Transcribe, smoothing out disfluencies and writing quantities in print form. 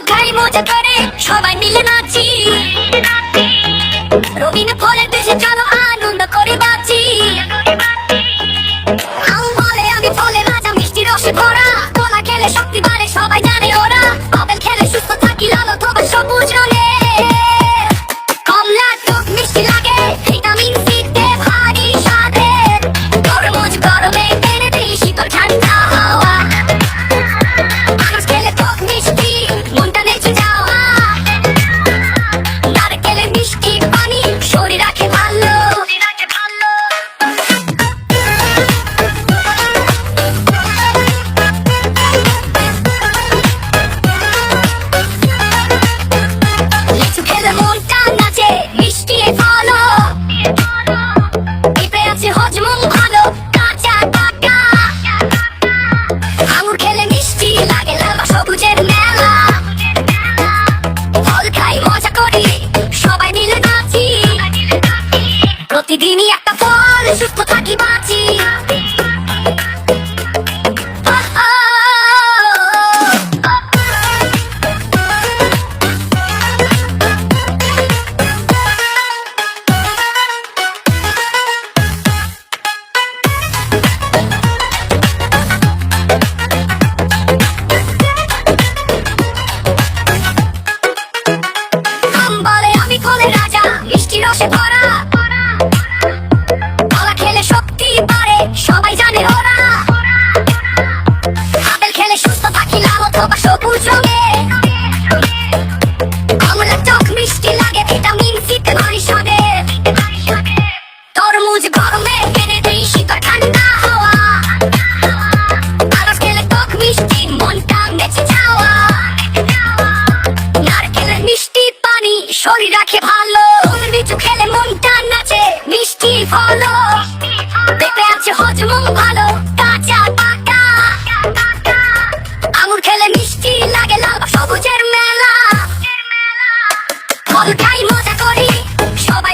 গাড়ি মজা করে সবাই মিলে নাচি, রবিনা ফলের দেশে চলো আনন্দ করে বাঁচি। আম বলে আমি ফলে রাজা, মিষ্টি রসে ভরা, কলা খেলে শক্তি বাড়ে সবাই জানে ওরা। আপেল খেলে সুস্থ থাকি, লাল অথবা সবুজ রঙে। কমলা টক মিষ্টি লাগে, ভিটামিন সি তে ভারী স্বাদের। তরমুজ গরমে এনে দেই শীতল ঠান্ডা হাওয়া। আনারস খেলে টক মিষ্টি, মনটা নেচে যাওয়া। নারকেলের মিষ্টি পানি শরীর রাখে ভালো। লিচু খেলে মনটা নাচে, মিষ্টি এই ফলও। পেঁপে আছে হজম ভালো, কাঁচা পাকা। আঙুর খেলে মিষ্টি লাগে, লাল বা সবুজের মেলা। ফল খাই মজা করি, সবাই মিলে নাচি। প্রতিদিনই একটা ফল, সুস্থ থাকি বাঁচি। আম বলে আমি ফলের রাজা, মিষ্টি রসে ভরা। কলা খেলে শক্তি বাড়ে সবাই জানে ওরা। আপেল খেলে সুস্থ থাকি, লাল অথবা সবুজ রঙে। কমলা টক মিষ্টি লাগে, ভিটামিন সি তে ভারী স্বাদের। তরমুজ গরমে এনে দেই শীতল ঠান্ডা হাওয়া। আনারস খেলে টক মিষ্টি, মনটা নেচে যাওয়া। নারকেলের মিষ্টি পানি শরীর রাখে ভালো। লিচু খেলে মনটা নাচে, মিষ্টি ফলও। পেঁপে আছে হজম ভালো, কাঁচা পাকা। আঙুর খেলে মিষ্টি লাগে, লাল বা সবুজের মেলা। ফল খাই মজা করি, সবাই